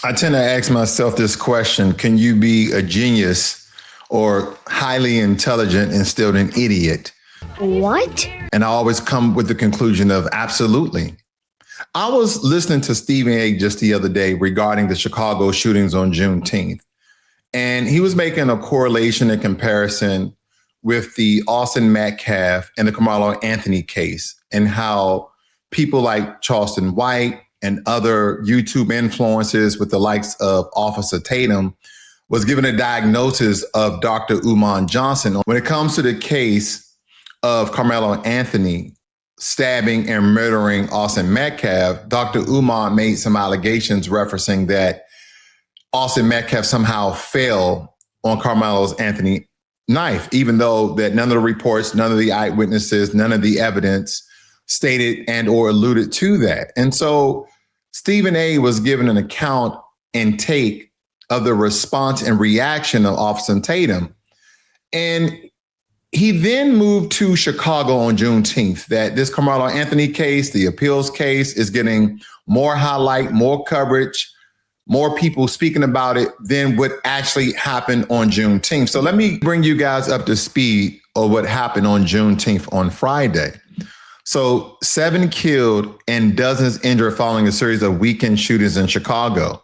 I tend to ask myself this question: can you be a genius or highly intelligent and still an idiot? What? And I always come with the conclusion of absolutely. I was listening to Stephen A. just the other day regarding the Chicago shootings on Juneteenth, and he was making a correlation and comparison with the Austin Metcalf and the Carmelo Anthony case, and how people like Charleston White and other YouTube influencers with the likes of Officer Tatum was given a diagnosis of Dr. Umar Johnson. When it comes to the case of Carmelo Anthony stabbing and murdering Austin Metcalf, Dr. Umar made some allegations referencing that Austin Metcalf somehow fell on Carmelo Anthony knife, even though that none of the reports, none of the eyewitnesses, none of the evidence stated and or alluded to that. And so Stephen A. was given an account and take of the response and reaction of Officer Tatum. And he then moved to Chicago on Juneteenth, that this Carmelo Anthony case, the appeals case, is getting more highlight, more coverage, more people speaking about it than what actually happened on Juneteenth. So let me bring you guys up to speed of what happened on Juneteenth on Friday. So 7 killed and dozens injured following a series of weekend shootings in Chicago.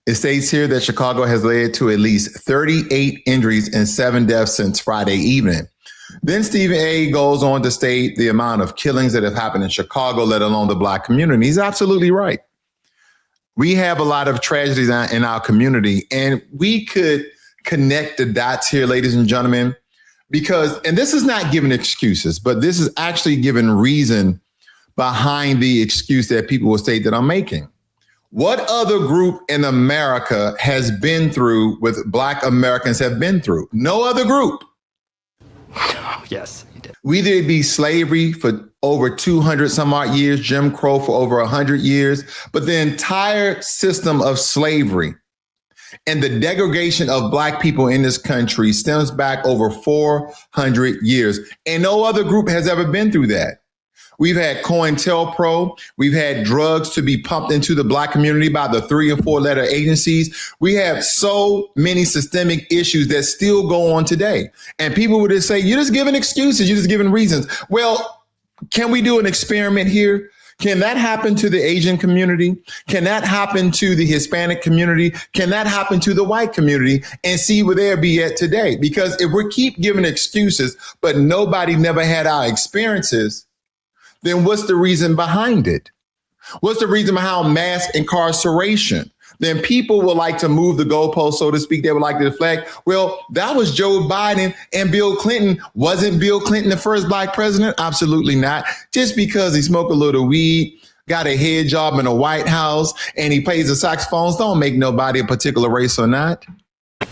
It states here that Chicago has led to at least 38 injuries and 7 deaths since Friday evening. Then Stephen A. goes on to state the amount of killings that have happened in Chicago, let alone the Black community. He's absolutely right. We have a lot of tragedies in our community, and we could connect the dots here, ladies and gentlemen, because, and this is not giving excuses, but this is actually giving reason behind the excuse that people will state that I'm making. What other group in America has been through what Black Americans have been through? No other group. Yes, he did. Whether it be slavery for over 200 some odd years, Jim Crow for over 100 years, but the entire system of slavery and the degradation of Black people in this country stems back over 400 years. And no other group has ever been through that. We've had COINTELPRO. We've had drugs to be pumped into the Black community by the 3 or 4 letter agencies. We have so many systemic issues that still go on today. And people would just say, you're just giving excuses. You're just giving reasons. Well, can we do an experiment here? Can that happen to the Asian community? Can that happen to the Hispanic community? Can that happen to the white community, and see where they'll be at today? Because if we keep giving excuses, but nobody never had our experiences, then what's the reason behind it? What's the reason behind mass incarceration? Then people would like to move the goalpost, so to speak. They would like to deflect. Well, that was Joe Biden and Bill Clinton. Wasn't Bill Clinton the first Black president? Absolutely not. Just because he smoked a little weed, got a head job in the White House, and he plays the saxophones don't make nobody a particular race or not.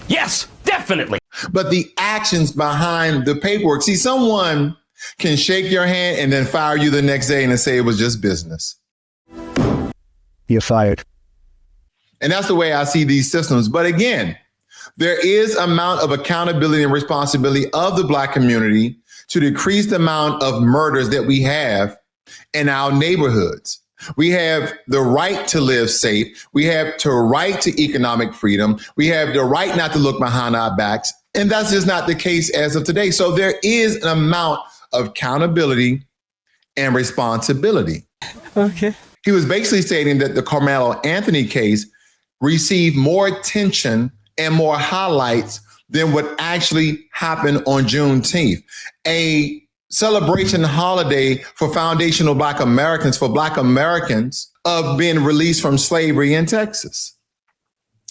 Yes, definitely. But the actions behind the paperwork. See, someone can shake your hand and then fire you the next day and then say it was just business. You're fired. And that's the way I see these systems. But again, there is amount of accountability and responsibility of the Black community to decrease the amount of murders that we have in our neighborhoods. We have the right to live safe. We have the right to economic freedom. We have the right not to look behind our backs. And that's just not the case as of today. So there is an amount of accountability and responsibility. Okay. He was basically stating that the Carmelo Anthony case received more attention and more highlights than what actually happened on Juneteenth, a celebration holiday for foundational Black Americans, for Black Americans of being released from slavery in Texas.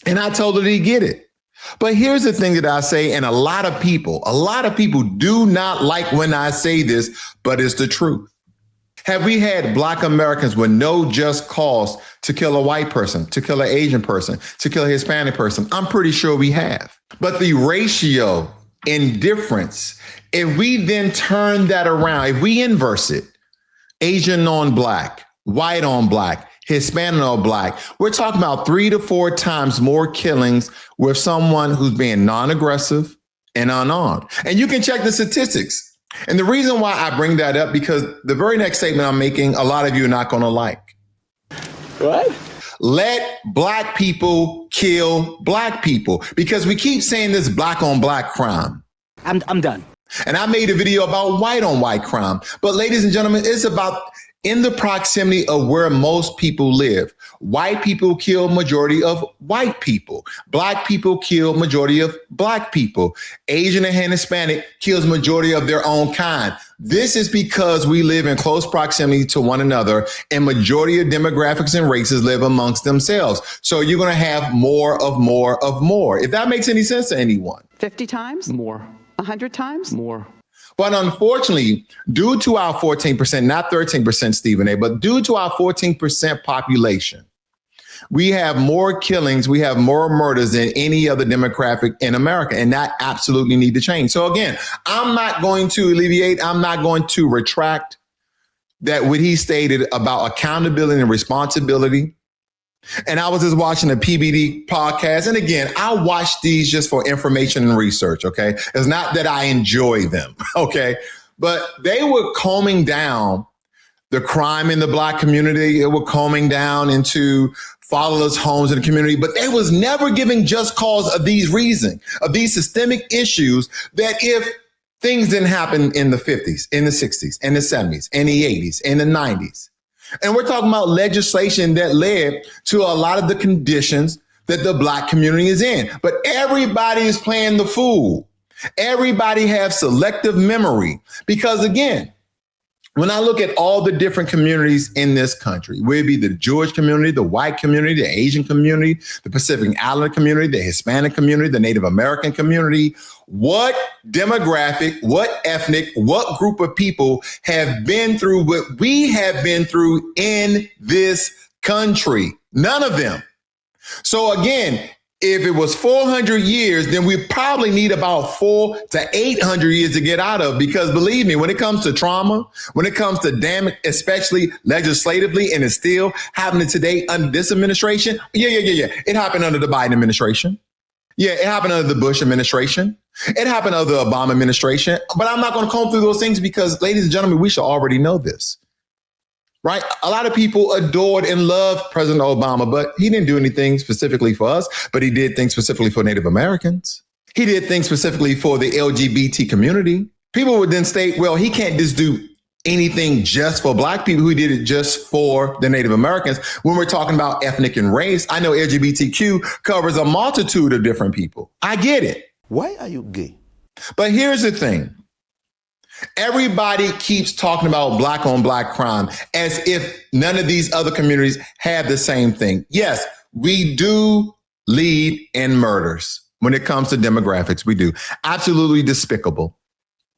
And I totally get it. But here's the thing that I say, and a lot of people do not like when I say this, but it's the truth. Have we had Black Americans with no just cause to kill a white person, to kill an Asian person, to kill a Hispanic person? I'm pretty sure we have. But the ratio in difference, if we then turn that around, if we inverse it, Asian on Black, white on Black, Hispanic on Black, we're talking about 3 to 4 times more killings with someone who's being non-aggressive and unarmed. And you can check the statistics. And the reason why I bring that up, because the very next statement I'm making, a lot of you are not going to like. What? Let black people kill black people, because we keep saying this black on black crime. I'm done. And I made a video about white on white crime. But ladies and gentlemen, it's about in the proximity of where most people live. White people kill majority of white people. Black people kill majority of black people. Asian and Hispanic kills majority of their own kind. This is because we live in close proximity to one another, and majority of demographics and races live amongst themselves. So you're going to have more of more of more. If that makes any sense to anyone. 50 times? More. 100 times? More. But unfortunately, due to our 14%, not 13%, Stephen A., but due to our 14% population, we have more killings, we have more murders than any other demographic in America, and that absolutely need to change. So again, I'm not going to alleviate, I'm not going to retract that what he stated about accountability and responsibility. And I was just watching a PBD podcast. And again, I watch these just for information and research. OK, it's not that I enjoy them. OK, but they were combing down the crime in the black community. It were combing down into fatherless homes in the community. But they was never giving just cause of these reasons, of these systemic issues, that if things didn't happen in the 50s, in the 60s, in the 70s, in the 80s, in the 90s. And we're talking about legislation that led to a lot of the conditions that the black community is in. But everybody is playing the fool. Everybody has selective memory. Because again, when I look at all the different communities in this country, whether it be the Jewish community, the white community, the Asian community, the Pacific Islander community, the Hispanic community, the Native American community, what demographic, what ethnic, what group of people have been through what we have been through in this country? None of them. So again, if it was 400 years, then we probably need about 400 to 800 years to get out of, because believe me, when it comes to trauma, when it comes to damage, especially legislatively, and it's still happening today under this administration. Yeah. It happened under the Biden administration. Yeah, it happened under the Bush administration. It happened under the Obama administration. But I'm not going to comb through those things because, ladies and gentlemen, we should already know this. Right? A lot of people adored and loved President Obama, but he didn't do anything specifically for us, but he did things specifically for Native Americans. He did things specifically for the LGBT community. People would then state, well, he can't just do anything just for black people. He did it just for the Native Americans. When we're talking about ethnic and race, I know LGBTQ covers a multitude of different people. I get it. Why are you gay? But here's the thing. Everybody keeps talking about black on black crime as if none of these other communities have the same thing. Yes, we do lead in murders when it comes to demographics. We do. Absolutely despicable.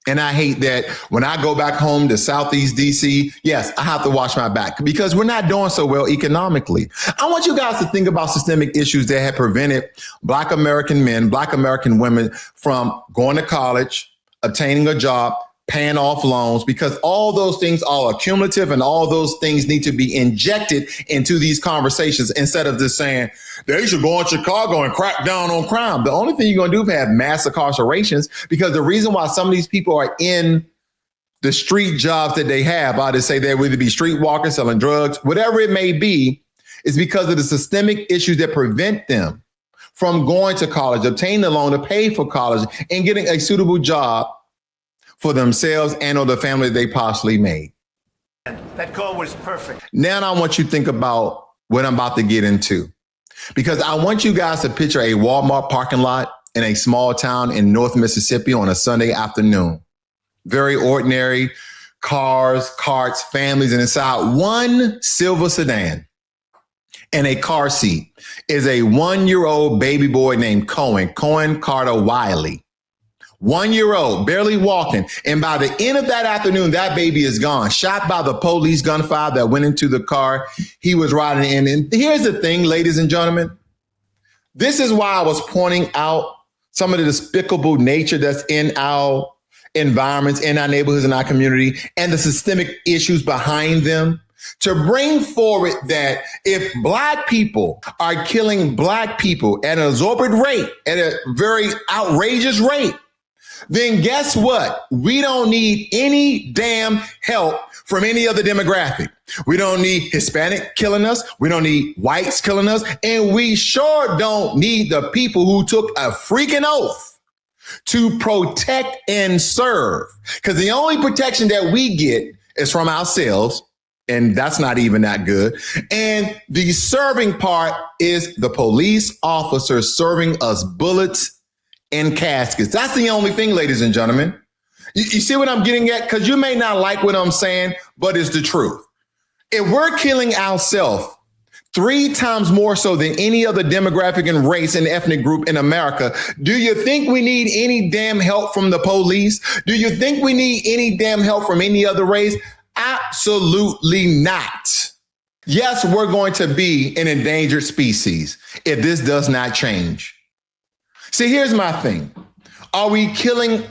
And I hate that when I go back home to Southeast DC, yes, I have to watch my back because we're not doing so well economically. I want you guys to think about systemic issues that have prevented Black American men, Black American women from going to college, obtaining a job, paying off loans, because all those things are accumulative and all those things need to be injected into these conversations instead of just saying they should go in Chicago and crack down on crime. The only thing you're going to do is have mass incarcerations, because the reason why some of these people are in the street jobs that they have, I just say they would either be streetwalkers, selling drugs, whatever it may be, is because of the systemic issues that prevent them from going to college, obtaining a loan to pay for college, and getting a suitable job for themselves and or the family they possibly made. That call was perfect. Now I want you to think about what I'm about to get into, because I want you guys to picture a Walmart parking lot in a small town in North Mississippi on a Sunday afternoon. Very ordinary cars, carts, families, and inside one silver sedan and a car seat is a 1-year-old baby boy named Kohen Kartier Wiley. 1-year-old, barely walking. And by the end of that afternoon, that baby is gone, shot by the police gunfire that went into the car he was riding in. And here's the thing, ladies and gentlemen, this is why I was pointing out some of the despicable nature that's in our environments, in our neighborhoods, in our community, and the systemic issues behind them, to bring forward that if Black people are killing Black people at an exorbitant rate, at a very outrageous rate, then guess what? We don't need any damn help from any other demographic. We don't need Hispanic killing us. We don't need whites killing us. And we sure don't need the people who took a freaking oath to protect and serve. Because the only protection that we get is from ourselves. And that's not even that good. And the serving part is the police officers serving us bullets and caskets. That's the only thing, ladies and gentlemen. You see what I'm getting at? Because you may not like what I'm saying, but it's the truth. If we're killing ourselves 3 times more so than any other demographic and race and ethnic group in America, do you think we need any damn help from the police? Do you think we need any damn help from any other race? Absolutely not. Yes, we're going to be an endangered species if this does not change. See, here's my thing. Are we killing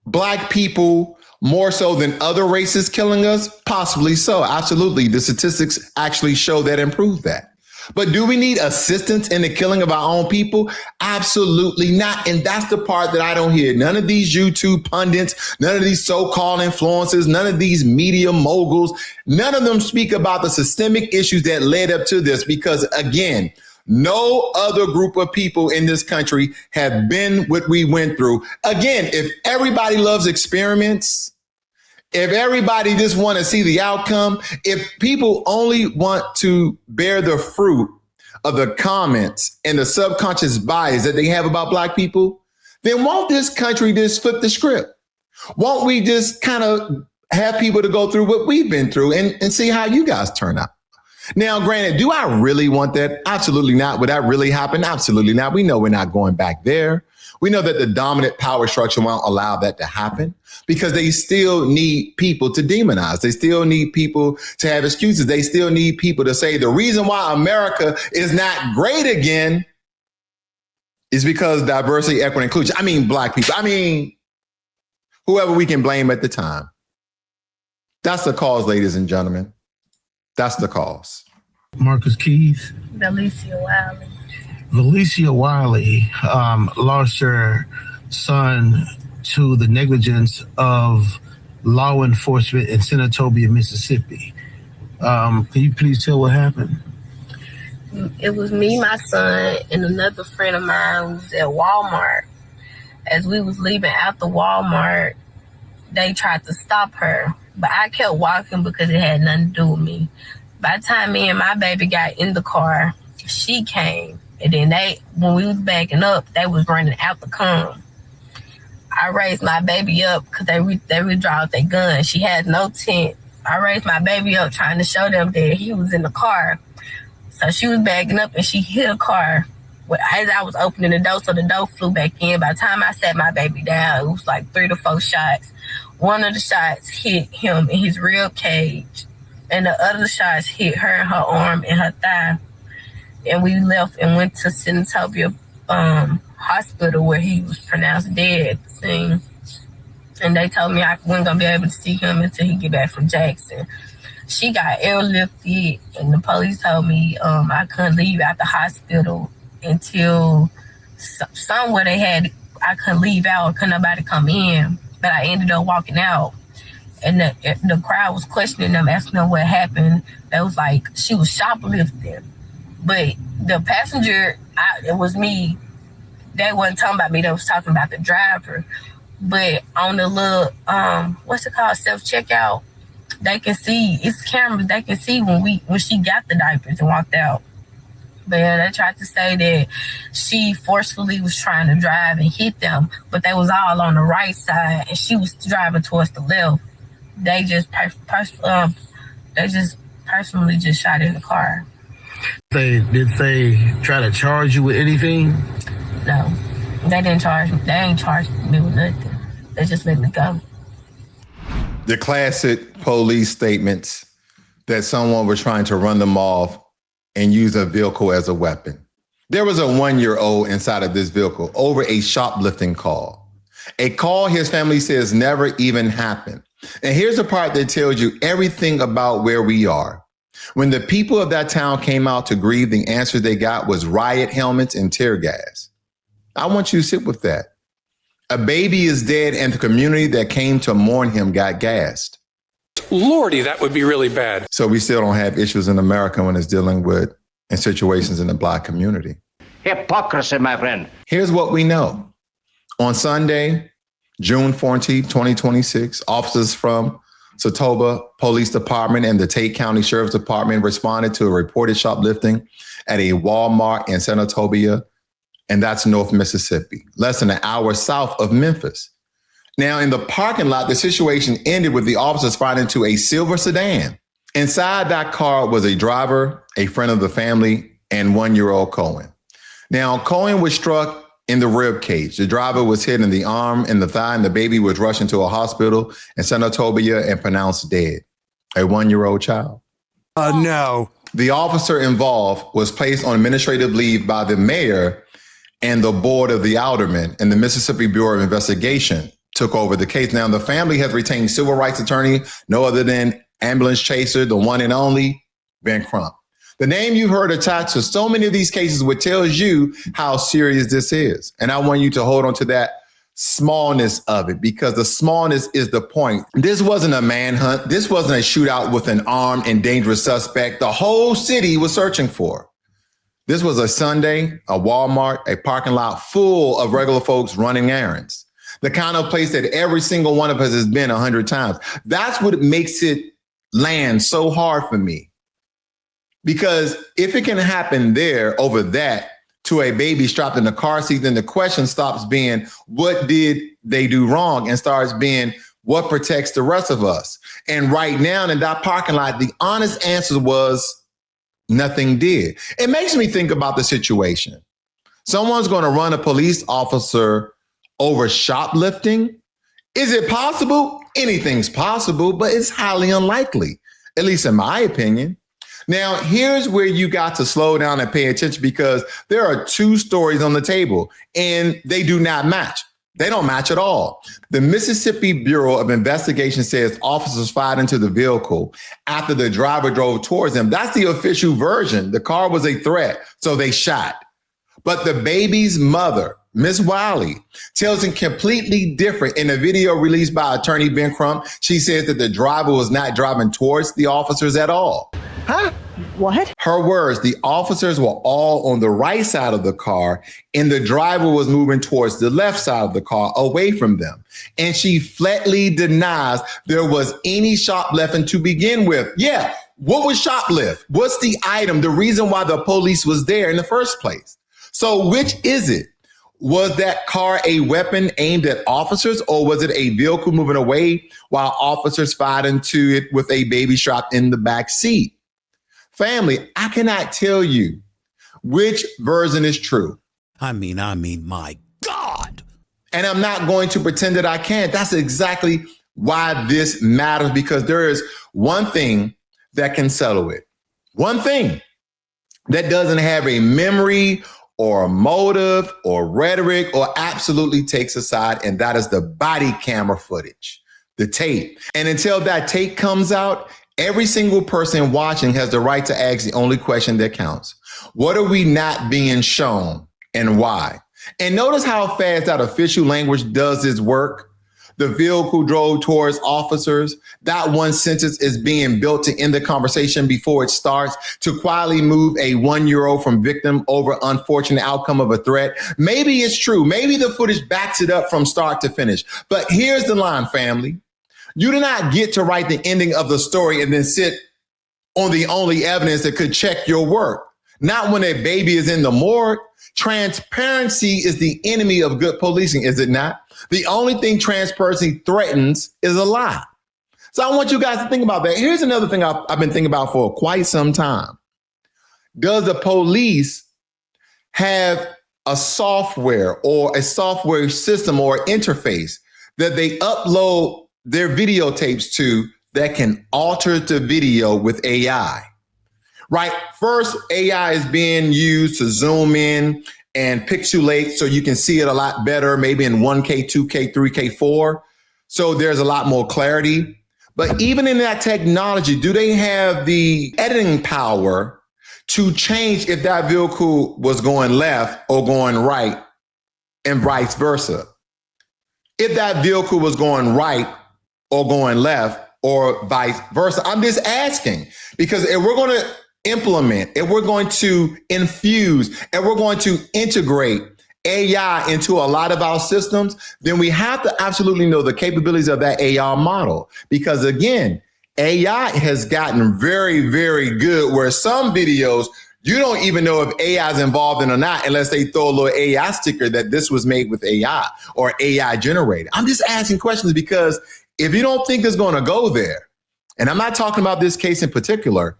Black people more so than other races killing us? Possibly so. Absolutely. The statistics actually show that and prove that. But do we need assistance in the killing of our own people? Absolutely not. And that's the part that I don't hear. None of these YouTube pundits, none of these so-called influencers, none of these media moguls, none of them speak about the systemic issues that led up to this. Because again, no other group of people in this country have been what we went through. Again, if everybody loves experiments, if everybody just want to see the outcome, if people only want to bear the fruit of the comments and the subconscious bias that they have about Black people, then won't this country just flip the script? Won't we just kind of have people to go through what we've been through and see how you guys turn out? Now, granted, do I really want that? Absolutely not. Would that really happen? Absolutely not. We know we're not going back there. We know that the dominant power structure won't allow that to happen because they still need people to demonize. They still need people to have excuses. They still need people to say the reason why America is not great again is because diversity, equity, inclusion. I mean, Black people. I mean, whoever we can blame at the time. That's the cause, ladies and gentlemen. That's the cause. Marcus Keys. Valicia Wiley. Valicia Wiley lost her son to the negligence of law enforcement in Senatobia, Mississippi. Can you please tell what happened? It was me, my son, and another friend of mine who was at Walmart. As we was leaving out the Walmart, they tried to stop her, but I kept walking because it had nothing to do with me. By the time me and my baby got in the car, she came. And then when we was backing up, they was running out the cone. I raised my baby up because they withdraw their gun. She had no tent. I raised my baby up trying to show them that he was in the car. So she was backing up and she hit a car as I was opening the door, so the door flew back in. By the time I sat my baby down, it was like 3 to 4 shots. One of the shots hit him in his rib cage, and the other shots hit her in her arm and her thigh. And we left and went to Senatobia hospital where he was pronounced dead at the scene. And they told me I wasn't going to be able to see him until he get back from Jackson. She got airlifted, and the police told me I couldn't leave out the hospital until somewhere I couldn't leave out, couldn't nobody come in. But I ended up walking out. And the crowd was questioning them, asking them what happened. They was like, she was shoplifting. But the passenger, it was me. They wasn't talking about me. They was talking about the driver. But on the little, what's it called, self-checkout, they can see, it's cameras, they can see when she got the diapers and walked out. But yeah, they tried to say that she forcefully was trying to drive and hit them, but they was all on the right side, and she was driving towards the left. They just personally just shot in the car. Did they try to charge you with anything? No, they didn't charge me. They ain't charged me with nothing. They just let me go. The classic police statements that someone was trying to run them off and use a vehicle as a weapon. There was a 1-year-old inside of this vehicle over a shoplifting call. A call his family says never even happened. And here's the part that tells you everything about where we are. When the people of that town came out to grieve, the answer they got was riot helmets and tear gas. I want you to sit with that. A baby is dead and the community that came to mourn him got gassed. Lordy, that would be really bad. So we still don't have issues in America when it's dealing with in situations in the Black community. Hypocrisy, my friend. Here's what we know. On Sunday, June 14th, 2026, officers from Senatobia Police Department and the Tate County Sheriff's Department responded to a reported shoplifting at a Walmart in Senatobia, and that's North Mississippi, less than an hour south of Memphis. Now, in the parking lot, the situation ended with the officers finding a silver sedan. Inside that car was a driver, a friend of the family, and 1-year-old Kohen. Now, Kohen was struck in the rib cage. The driver was hit in the arm and the thigh, and the baby was rushed into a hospital in Senatobia and pronounced dead. A 1-year-old child. No. The officer involved was placed on administrative leave by the mayor and the board of the aldermen, and the Mississippi Bureau of Investigation took over the case. Now, the family has retained civil rights attorney, no other than ambulance chaser, the one and only Ben Crump. The name you've heard attached to so many of these cases, which tells you how serious this is. And I want you to hold on to that smallness of it, because the smallness is the point. This wasn't a manhunt. This wasn't a shootout with an armed and dangerous suspect the whole city was searching for. This was a Sunday, a Walmart, a parking lot full of regular folks running errands. The kind of place that every single one of us has been 100 times. That's what makes it land so hard for me. Because if it can happen there over that to a baby strapped in the car seat, then the question stops being, what did they do wrong? And starts being, what protects the rest of us? And right now in that parking lot, the honest answer was nothing did. It makes me think about the situation. Someone's going to run a police officer over shoplifting. Is it possible? Anything's possible, but it's highly unlikely, at least in my opinion. Now, here's where you got to slow down and pay attention, because there are two stories on the table and they do not match. They don't match at all. The Mississippi Bureau of Investigation says officers fired into the vehicle after the driver drove towards them. That's the official version. The car was a threat, so they shot. But the baby's mother, Ms. Wiley, tells it completely different. In a video released by attorney Ben Crump, she says that the driver was not driving towards the officers at all. Huh? What? Her words, the officers were all on the right side of the car and the driver was moving towards the left side of the car away from them. And she flatly denies there was any shoplifting to begin with. Yeah, what was shoplift? What's the item, the reason why the police was there in the first place? So which is it? Was that car a weapon aimed at officers, or was it a vehicle moving away while officers fired into it with a baby strapped in the back seat? Family, I cannot tell you which version is true. I mean, my God. And I'm not going to pretend that I can't. That's exactly why this matters, because there is one thing that can settle it. One thing that doesn't have a memory or a motive or rhetoric or absolutely takes a side, and that is the body camera footage, the tape. And until that tape comes out, every single person watching has the right to ask the only question that counts. What are we not being shown and why? And notice how fast that official language does its work. The vehicle drove towards officers. That one sentence is being built to end the conversation before it starts, to quietly move a 1-year-old from victim over unfortunate outcome of a threat. Maybe it's true. Maybe the footage backs it up from start to finish. But here's the line, family. You do not get to write the ending of the story and then sit on the only evidence that could check your work. Not when a baby is in the morgue. Transparency is the enemy of good policing, is it not? The only thing transparency threatens is a lie. So I want you guys to think about that. Here's another thing I've been thinking about for quite some time. Does the police have a software or a software system or interface that they upload their videotapes to that can alter the video with AI? Right? First, AI is being used to zoom in and pixelate so you can see it a lot better, maybe in 1K, 2K, 3K, 4. So there's a lot more clarity. But even in that technology, do they have the editing power to change if that vehicle was going left or going right and vice versa? If that vehicle was going right or going left, or vice versa? I'm just asking, because if we're going to implement, if we're going to infuse, and we're going to integrate AI into a lot of our systems, then we have to absolutely know the capabilities of that AI model. Because again, AI has gotten very, very good where some videos, you don't even know if AI is involved in or not unless they throw a little AI sticker that this was made with AI or AI generated. I'm just asking questions because if you don't think it's going to go there, and I'm not talking about this case in particular,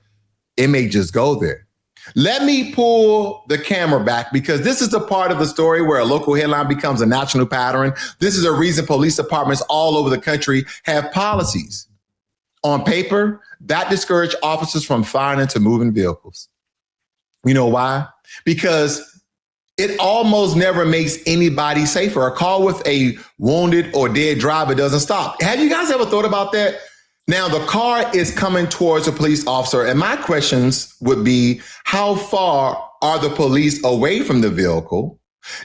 it may just go there. Let me pull the camera back because this is the part of the story where a local headline becomes a national pattern. This is a reason police departments all over the country have policies. On paper, that discourage officers from firing into moving vehicles. You know why? Because it almost never makes anybody safer. A car with a wounded or dead driver doesn't stop. Have you guys ever thought about that? Now, the car is coming towards a police officer, and my questions would be, how far are the police away from the vehicle?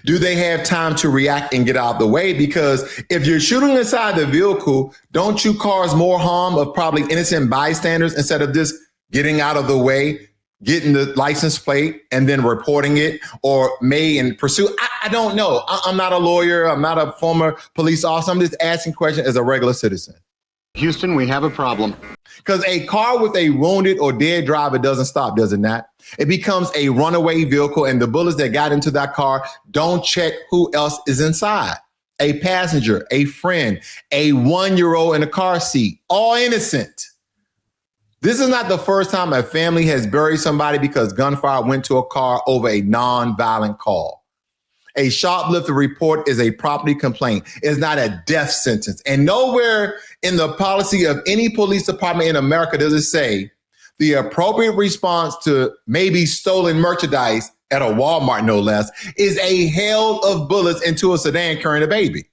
Do they have time to react and get out of the way? Because if you're shooting inside the vehicle, don't you cause more harm of probably innocent bystanders instead of just getting out of the way, getting the license plate, and then reporting it or may in pursuit? I don't know. I'm not a lawyer. I'm not a former police officer. I'm just asking questions as a regular citizen. Houston, we have a problem. Because a car with a wounded or dead driver doesn't stop, does it not? It becomes a runaway vehicle, and the bullets that got into that car don't check who else is inside. A passenger, a friend, a 1-year-old in a car seat, all innocent. This is not the first time a family has buried somebody because gunfire went to a car over a non-violent call. A shoplifting report is a property complaint. It's not a death sentence. And nowhere in the policy of any police department in America does it say the appropriate response to maybe stolen merchandise at a Walmart, no less, is a hail of bullets into a sedan carrying a baby.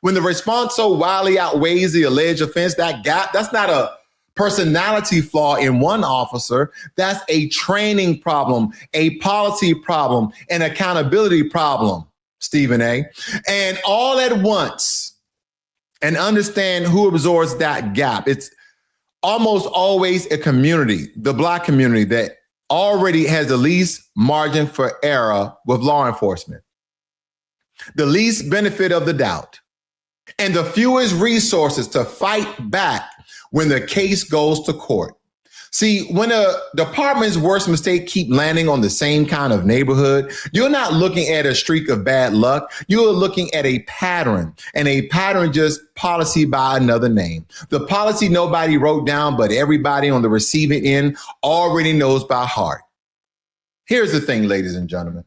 When the response so wildly outweighs the alleged offense, that gap, that's not a personality flaw in one officer. That's a training problem, a policy problem, an accountability problem, Stephen A. And all at once, and understand who absorbs that gap. It's almost always a community, the Black community, that already has the least margin for error with law enforcement, the least benefit of the doubt, and the fewest resources to fight back when the case goes to court. See, when a department's worst mistake keep landing on the same kind of neighborhood, you're not looking at a streak of bad luck. You're looking at a pattern, and a pattern just policy by another name. The policy nobody wrote down, but everybody on the receiving end already knows by heart. Here's the thing, ladies and gentlemen.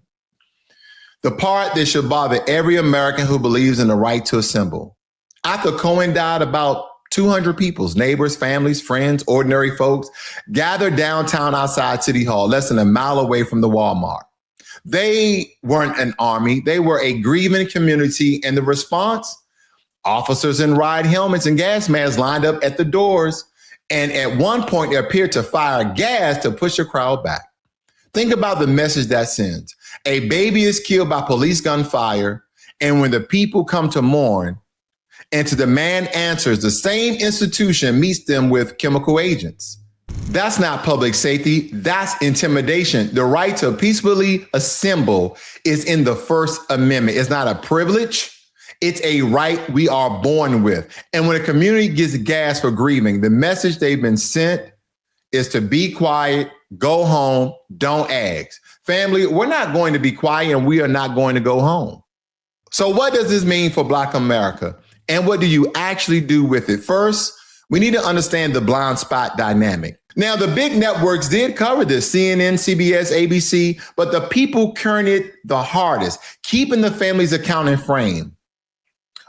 The part that should bother every American who believes in the right to assemble. After Cohen died, about 200 people's neighbors, families, friends, ordinary folks gathered downtown outside City Hall, less than a mile away from the Walmart. They weren't an army. They were a grieving community. And the response? Officers in riot helmets and gas masks lined up at the doors. And at one point, they appeared to fire gas to push the crowd back. Think about the message that sends. A baby is killed by police gunfire. And when the people come to mourn, and to demand answers, the same institution meets them with chemical agents. That's not public safety. That's intimidation. The right to peacefully assemble is in the First Amendment. It's not a privilege. It's a right we are born with. And when a community gets gas for grieving, the message they've been sent is to be quiet, go home, don't ask. Family, we're not going to be quiet and we are not going to go home. So what does this mean for Black America? And what do you actually do with it? First, we need to understand the blind spot dynamic. Now, the big networks did cover this, CNN, CBS, ABC, but the people carrying it the hardest, keeping the family's account in frame,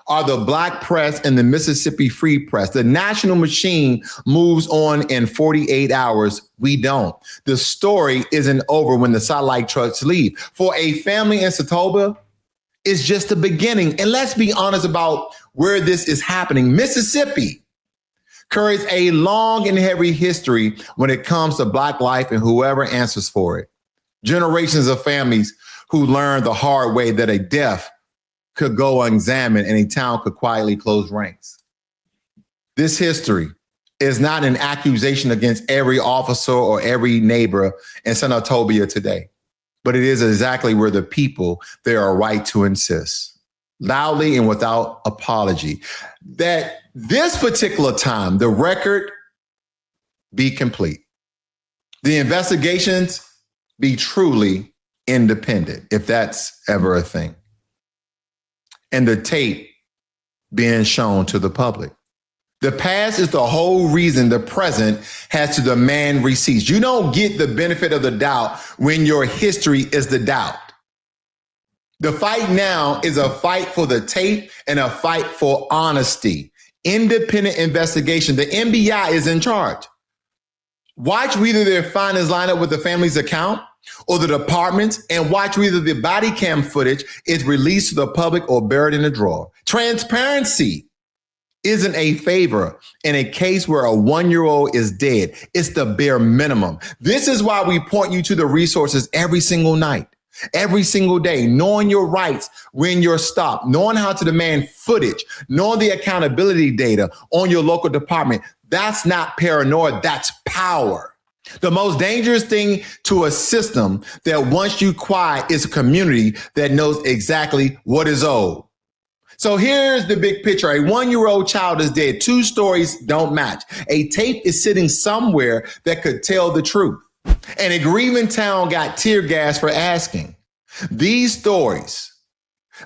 are the Black press and the Mississippi Free Press. The national machine moves on in 48 hours. We don't. The story isn't over when the satellite trucks leave. For a family in Senatobia, it's just the beginning. And let's be honest about where this is happening. Mississippi carries a long and heavy history when it comes to Black life and whoever answers for it. Generations of families who learned the hard way that a death could go unexamined and a town could quietly close ranks. This history is not an accusation against every officer or every neighbor in Senatobia today, but it is exactly where the people, they are right to insist, loudly and without apology, that this particular time, the record be complete. The investigations be truly independent, if that's ever a thing. And the tape being shown to the public. The past is the whole reason the present has to demand receipts. You don't get the benefit of the doubt when your history is the doubt. The fight now is a fight for the tape and a fight for honesty. Independent investigation. The FBI is in charge. Watch whether their findings line up with the family's account or the department's, and watch whether the body cam footage is released to the public or buried in a drawer. Transparency isn't a favor in a case where a 1-year-old is dead. It's the bare minimum. This is why we point you to the resources every single night, every single day, knowing your rights when you're stopped, knowing how to demand footage, knowing the accountability data on your local department. That's not paranoia, that's power. The most dangerous thing to a system that wants you quiet is a community that knows exactly what is owed. So here's the big picture. A 1-year-old child is dead. 2 stories don't match. A tape is sitting somewhere that could tell the truth. And a grieving town got tear gas for asking. These stories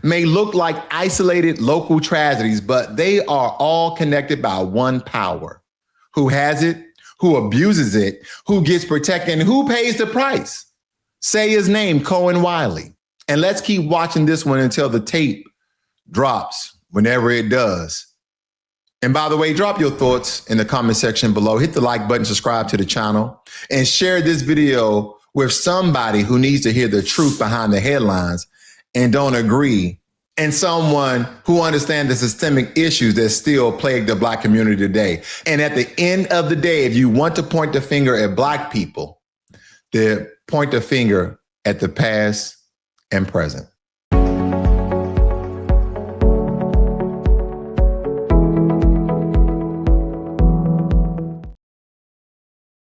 may look like isolated local tragedies, but they are all connected by one power. Who has it, who abuses it, who gets protected, and who pays the price. Say his name, Kohen Wiley. And let's keep watching this one until the tape drops, whenever it does. And by the way, drop your thoughts in the comment section below. Hit the like button, subscribe to the channel, and share this video with somebody who needs to hear the truth behind the headlines and don't agree, and someone who understands the systemic issues that still plague the Black community today. And at the end of the day, if you want to point the finger at Black people, then point the finger at the past and present.